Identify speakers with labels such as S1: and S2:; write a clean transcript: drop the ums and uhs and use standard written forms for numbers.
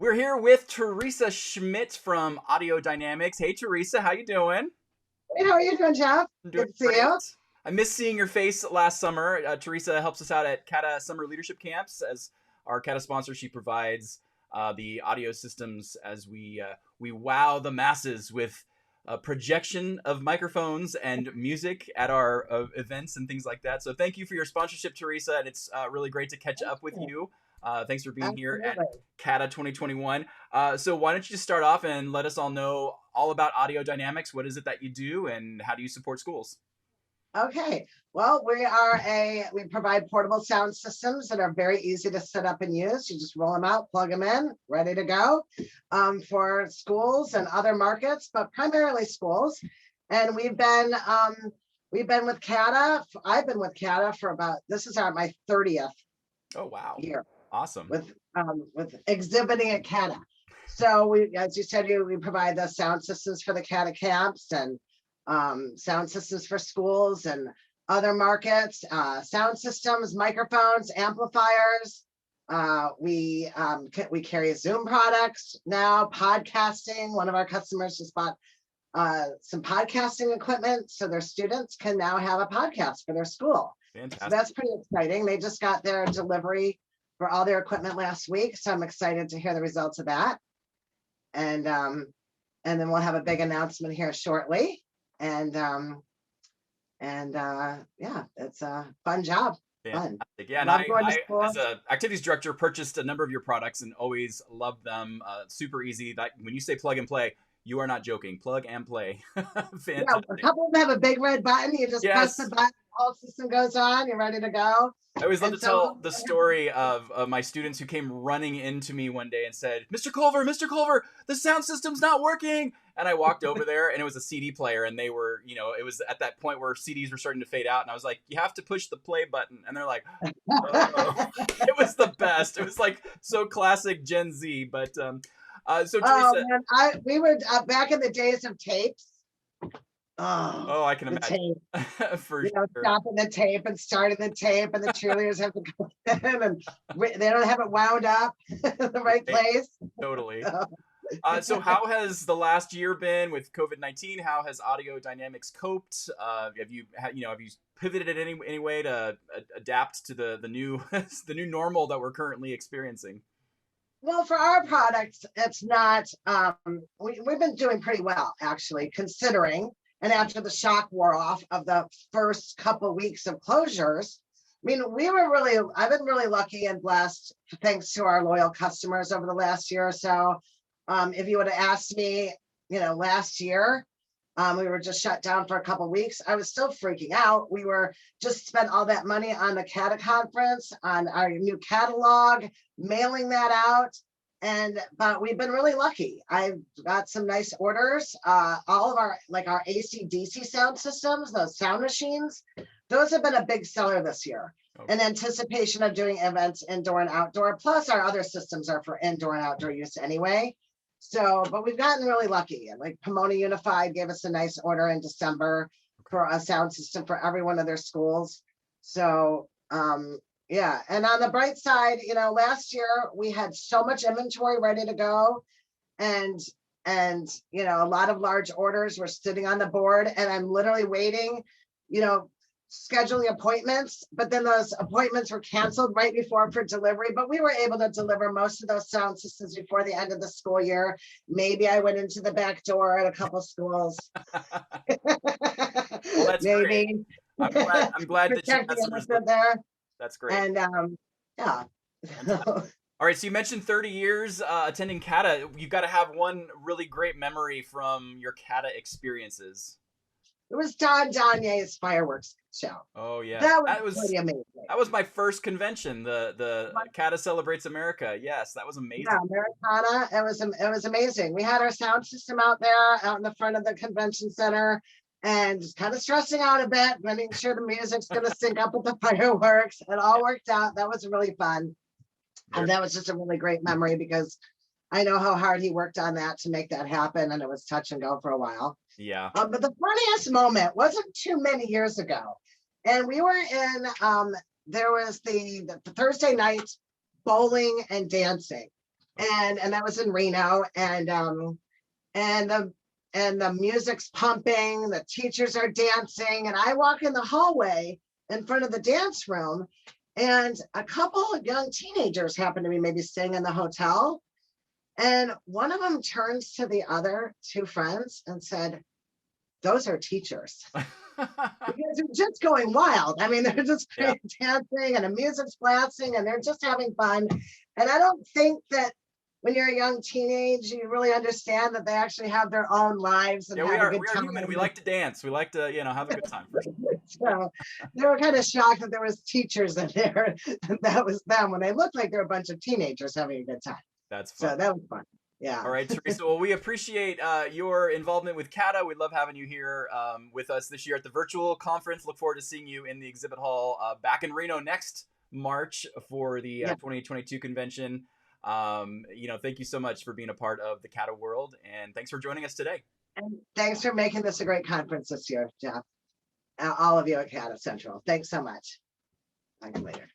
S1: We're here with Teresa Schmidt from Audio Dynamix. Hey, Teresa, how you doing?
S2: Hey, how are you doing, Jeff?
S1: I'm doing
S2: Good to see
S1: great.
S2: you.
S1: I missed seeing your face last summer. Teresa helps us out at CADA Summer Leadership Camps as our CADA sponsor. She provides the audio systems as we wow the masses with projection of microphones and music at our events and things like that. So thank you for your sponsorship, Teresa, and it's really great to catch up with you. Thanks for being here at
S2: Absolutely.
S1: CADA 2021. So why don't you just start off and let us all know all about Audio Dynamix? What is it that you do, and how do you support schools?
S2: Okay. Well, we provide portable sound systems that are very easy to set up and use. You just roll them out, plug them in, ready to go, for schools and other markets, but primarily schools. And we've been with CADA. I've been with CADA for this is my 30th
S1: Oh, wow.
S2: year
S1: Awesome.
S2: with exhibiting at CADA. So as you said, we provide the sound systems for the CADA camps and sound systems for schools and other markets, sound systems, microphones, amplifiers. We carry Zoom products now, podcasting. One of our customers just bought some podcasting equipment so their students can now have a podcast for their school.
S1: Fantastic.
S2: So that's pretty exciting. They just got their delivery for all their equipment last week, so I'm excited to hear the results of that. And then we'll have a big announcement here shortly. And yeah, it's a fun job. Fun.
S1: Fantastic. Yeah, and
S2: Love going to
S1: I,
S2: school.
S1: as a activities director, purchased a number of your products and always loved them. Super easy. That when you say plug and play, you are not joking. Plug and play.
S2: Yeah,
S1: Fantastic.
S2: a couple of them have a big red button. You just press the
S1: Yes.
S2: button, the whole system goes on, you're ready to go.
S1: I always love
S2: And
S1: to tell the story of my students who came running into me one day and said, Mr. Culver, the sound system's not working. And I walked over there and it was a CD player, and they were, it was at that point where CDs were starting to fade out. And I was like, you have to push the play button. And they're like, oh. It was the best. It was like so classic Gen Z. But so
S2: Oh
S1: Teresa.
S2: man, we were back in the days of tapes.
S1: Oh, I can
S2: The
S1: imagine.
S2: tape.
S1: For sure.
S2: Stopping the tape and starting the tape, and the cheerleaders have to go in and they don't have it wound up in the right place.
S1: Totally. So how has the last year been with COVID-19? How has Audio Dynamix coped? Have you pivoted in any way to adapt to the new the new normal that we're currently experiencing?
S2: Well, for our products, it's not. We've been doing pretty well, actually, considering. And after the shock wore off of the first couple weeks of closures, I mean, I've been really lucky and blessed, thanks to our loyal customers over the last year or so. If you would have asked me, last year, we were just shut down for a couple of weeks, I was still freaking out. We were just spent all that money on the CADA conference, on our new catalog, mailing that out. But we've been really lucky. I've got some nice orders. All of our AC/DC sound systems, those sound machines, those have been a big seller this year.
S1: Okay.
S2: In anticipation of doing events indoor and outdoor. Plus our other systems are for indoor and outdoor use anyway. So, but we've gotten really lucky. And like Pomona Unified gave us a nice order in December for a sound system for every one of their schools. So, yeah. And on the bright side, last year we had so much inventory ready to go, and a lot of large orders were sitting on the board, and I'm literally waiting, scheduling appointments, but then those appointments were canceled right before for delivery. But we were able to deliver most of those sound systems before the end of the school year. Maybe I went into the back door at a couple of schools.
S1: Well, that's
S2: maybe.
S1: Great. I'm glad that you got some results
S2: there.
S1: That's great.
S2: And yeah.
S1: All right, so you mentioned 30 years attending CADA. You've got to have one really great memory from your CADA experiences.
S2: It was Don Donye's fireworks show.
S1: Oh yeah,
S2: that was pretty amazing.
S1: That was my first convention, the CADA Celebrates America. Yes, that was amazing.
S2: Yeah, Americana. It was amazing. We had our sound system out in the front of the convention center, and just kind of stressing out a bit, making sure the music's going to sync up with the fireworks. It all worked out. That was really fun. And that was just a really great memory, because I know how hard he worked on that to make that happen, and it was touch and go for a while.
S1: Yeah.
S2: But the funniest moment wasn't too many years ago. And we were in, there was the Thursday night bowling and dancing. and that was in Reno, and the music's pumping, the teachers are dancing, and I walk in the hallway in front of the dance room, and a couple of young teenagers happen to be maybe staying in the hotel, and one of them turns to the other two friends and said, "Those are teachers." Because they're just going wild. I mean, they're just dancing and the music's blasting and they're just having fun. And I don't think that when you're a young teenage, you really understand that they actually have their own lives and
S1: Yeah,
S2: have a good
S1: we are
S2: time.
S1: human. We like to dance. We like to, have a good time. For sure.
S2: So they were kind of shocked that there was teachers in there, and that was them, when they looked like they're a bunch of teenagers having a good time.
S1: That's fun.
S2: So that was fun. Yeah.
S1: All right, Teresa. Well, we appreciate your involvement with CADA. We love having you here with us this year at the virtual conference. Look forward to seeing you in the exhibit hall back in Reno next March for the 2022 convention. Thank you so much for being a part of the CADA world, and thanks for joining us today.
S2: And thanks for making this a great conference this year, Jeff. All of you at CADA Central. Thanks so much. Talk to you later.